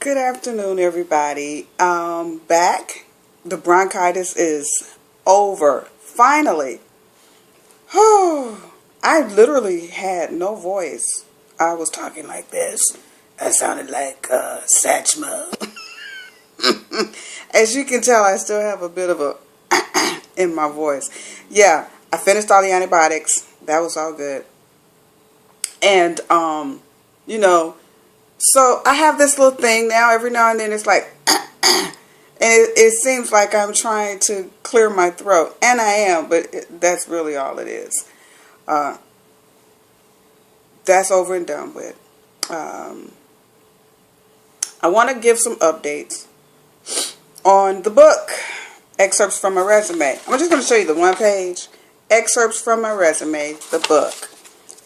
Good afternoon, everybody. Back. The bronchitis is over. Finally. I literally had no voice. I was talking like this. I sounded like Satchmo. As you can tell, I still have a bit of a in my voice. Yeah, I finished all the antibiotics. That was all good. And, so I have this little thing now. Every now and then it's like, and it seems like I'm trying to clear my throat. And I am, but that's really all it is. That's over and done with. I want to give some updates on the book, Excerpts from My Resume. I'm just going to show you the one page. Excerpts from My Resume, the book,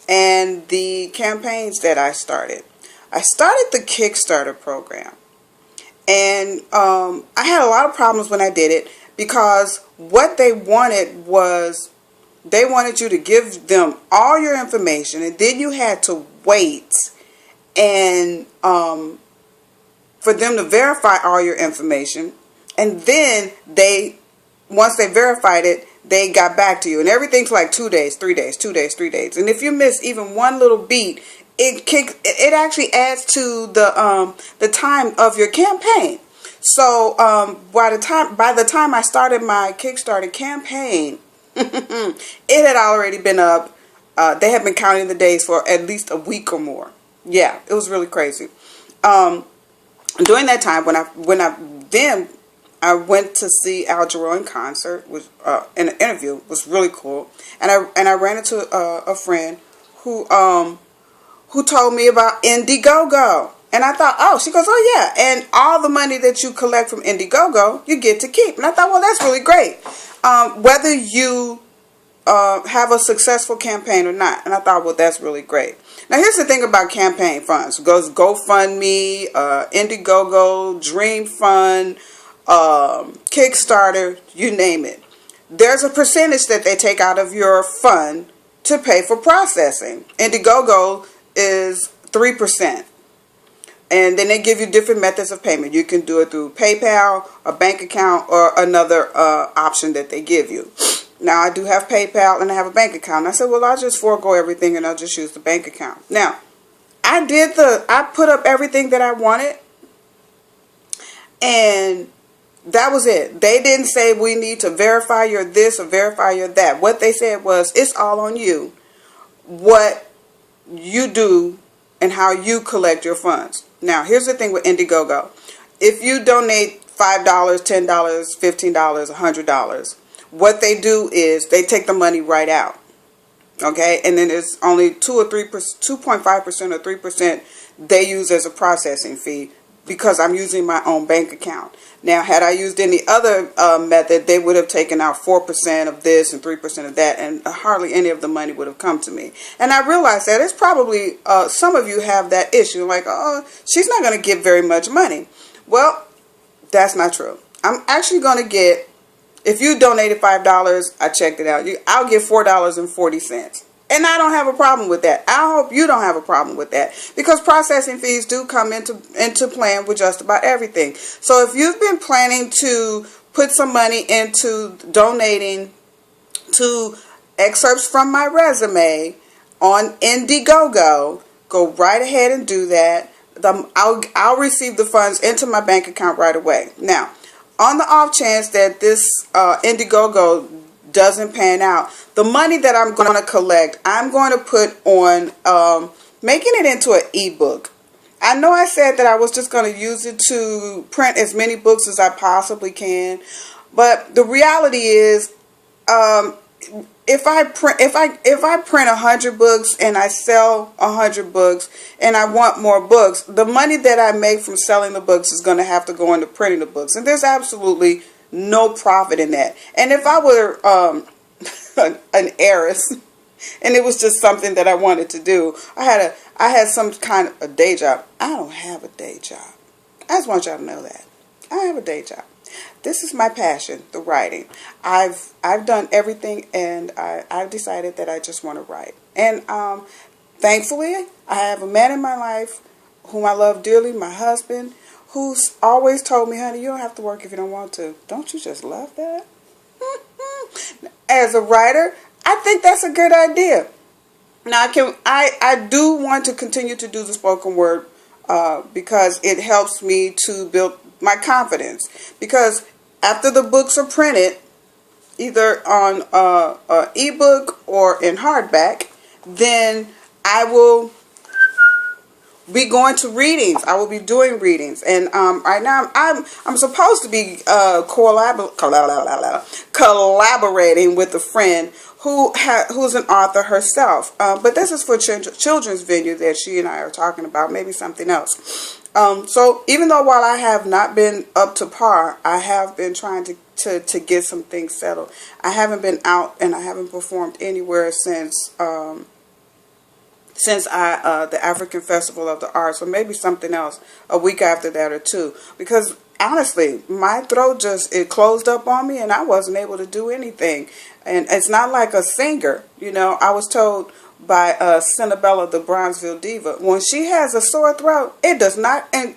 and the campaigns that I started. I started the Kickstarter program, and I had a lot of problems when I did it because what they wanted was they wanted you to give them all your information, and then you had to wait and for them to verify all your information, and then once they verified it, they got back to you, and everything's like 2 days, 3 days, 2 days, 3 days, and if you miss even one little beat, it actually adds to the time of your campaign. So by the time I started my Kickstarter campaign, it had already been up. They had been counting the days for at least a week or more. Yeah, it was really crazy. During that time, when I went to see Al Jarreau in concert, was in an interview, was really cool, and I ran into a friend who told me about Indiegogo. And I thought, oh, she goes, oh yeah, and all the money that you collect from Indiegogo, you get to keep. And I thought, well, that's really great. Whether you have a successful campaign or not. And I thought, well, that's really great. Now, here's the thing about campaign funds. It goes GoFundMe, Indiegogo, Dream Fund, Kickstarter, you name it. There's a percentage that they take out of your fund to pay for processing. Indiegogo is 3%. And then they give you different methods of payment. You can do it through PayPal, a bank account, or another option that they give you. Now, I do have PayPal and I have a bank account. And I said, well, I'll just forego everything and I'll just use the bank account. Now, I put up everything that I wanted, and that was it. They didn't say we need to verify your this or verify your that. What they said was, it's all on you, what you do and how you collect your funds. Now, here's the thing with Indiegogo. If you donate $5, $10, $15, $100, what they do is they take the money right out. Okay? And then there's only 2.5% or 3% they use as a processing fee, because I'm using my own bank account. Now, had I used any other method, they would have taken out 4% of this and 3% of that, and hardly any of the money would have come to me. And I realized that it's probably, some of you have that issue, like, oh, she's not going to get very much money. Well, that's not true. I'm actually going to get, if you donated $5, I checked it out, I'll get $4.40. And I don't have a problem with that. I hope you don't have a problem with that, because processing fees do come into playing with just about everything. So if you've been planning to put some money into donating to Excerpts from My Resume on Indiegogo, go right ahead and do that. I'll receive the funds into my bank account right away. Now, on the off chance that this Indiegogo doesn't pan out, the money that I'm going to collect, I'm going to put on making it into an ebook. I know I said that I was just going to use it to print as many books as I possibly can, but the reality is, if I print 100 books and I sell 100 books and I want more books, the money that I make from selling the books is going to have to go into printing the books, and there's absolutely no profit in that. And if I were an heiress and it was just something that I wanted to do, I had some kind of a day job. I don't have a day job. I just want y'all to know that I don't have a day job. This is my passion, the writing. I've done everything, and I've decided that I just want to write. And thankfully, I have a man in my life whom I love dearly, my husband, who's always told me, honey, you don't have to work if you don't want to. Don't you just love that? As a writer, I think that's a good idea. Now, I do want to continue to do the spoken word because it helps me to build my confidence. Because after the books are printed, either on ebook or in hardback, then I will be going to readings. I will be doing readings, and right now I'm supposed to be collaborating with a friend who's an author herself. But this is for children's venue that she and I are talking about. Maybe something else. So even though while I have not been up to par, I have been trying to get some things settled. I haven't been out and I haven't performed anywhere since the African Festival of the Arts, or maybe something else a week after that or two. Because honestly, my throat it closed up on me and I wasn't able to do anything. And it's not like a singer, you know. I was told by Cinnabella, the Bronzeville diva, when she has a sore throat, it does not, and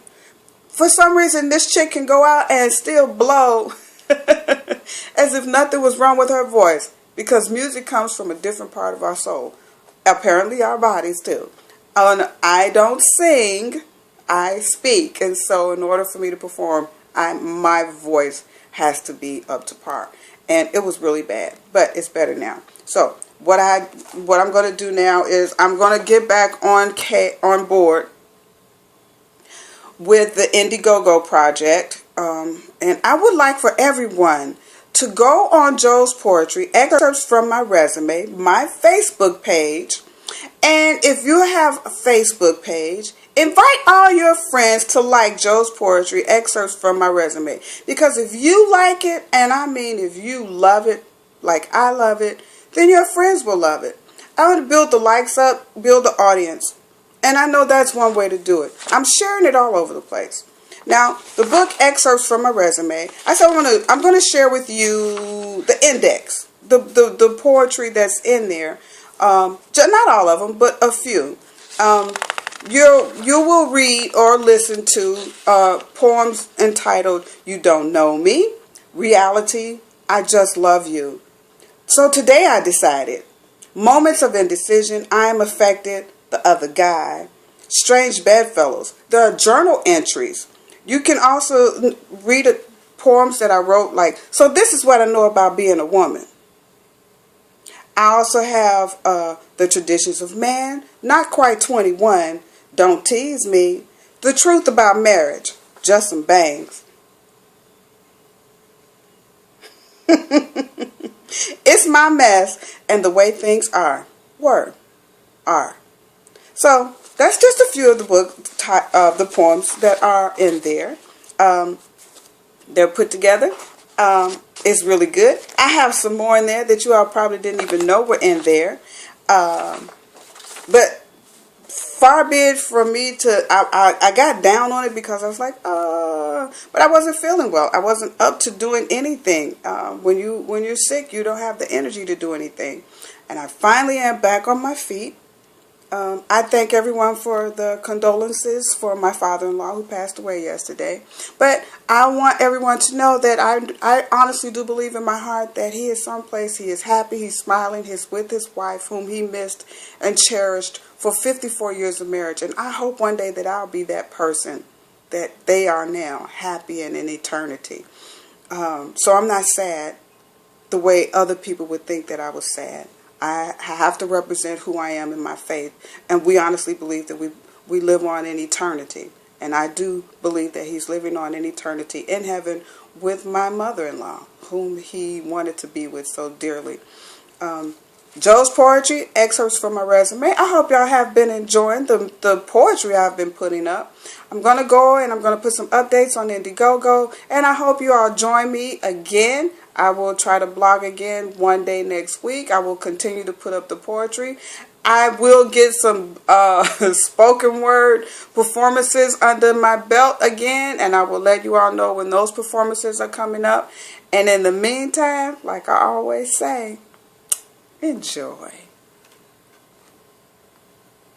for some reason this chick can go out and still blow as if nothing was wrong with her voice, because music comes from a different part of our soul. Apparently our bodies too. I don't sing, I speak, and so in order for me to perform, my voice has to be up to par. And it was really bad, but it's better now. So what I'm going to do now is I'm going to get back on board with the Indiegogo project, and I would like for everyone to go on Joe's Poetry, Excerpts from My Resume, my Facebook page. And if you have a Facebook page, invite all your friends to like Joe's Poetry, Excerpts from My Resume. Because if you like it, and I mean if you love it like I love it, then your friends will love it. I want to build the likes up, build the audience. And I know that's one way to do it. I'm sharing it all over the place. Now, the book Excerpts from My Resume, I'm going to share with you the index, the poetry that's in there. Not all of them, but a few. You will read or listen to poems entitled You Don't Know Me, Reality, I Just Love You. So today I decided, Moments of Indecision, I Am Affected, The Other Guy, Strange Bedfellows. There are journal entries. You can also read poems that I wrote, like, so this is what I know about being a woman. I also have The Traditions of Man, Not Quite 21, Don't Tease Me, The Truth About Marriage, Just Some Bangs. It's My Mess and the Way Things Are. Are. So that's just a few of the poems that are in there. They're put together. It's really good. I have some more in there that you all probably didn't even know were in there. But far be it from me to, I got down on it because I was like, but I wasn't feeling well. I wasn't up to doing anything. When you're sick, you don't have the energy to do anything. And I finally am back on my feet. I thank everyone for the condolences for my father-in-law who passed away yesterday. But I want everyone to know that I honestly do believe in my heart that he is someplace. He is happy. He's smiling. He's with his wife, whom he missed and cherished for 54 years of marriage. And I hope one day that I'll be that person that they are now, happy and in eternity. So I'm not sad the way other people would think that I was sad. I have to represent who I am in my faith. And we honestly believe that we live on in eternity. And I do believe that he's living on in eternity in heaven with my mother-in-law, whom he wanted to be with so dearly. Joe's Poetry, Excerpts from My Resume. I hope y'all have been enjoying the poetry I've been putting up. I'm going to go and I'm going to put some updates on Indiegogo. And I hope you all join me again. I will try to blog again one day next week. I will continue to put up the poetry. I will get some spoken word performances under my belt again. And I will let you all know when those performances are coming up. And in the meantime, like I always say, enjoy.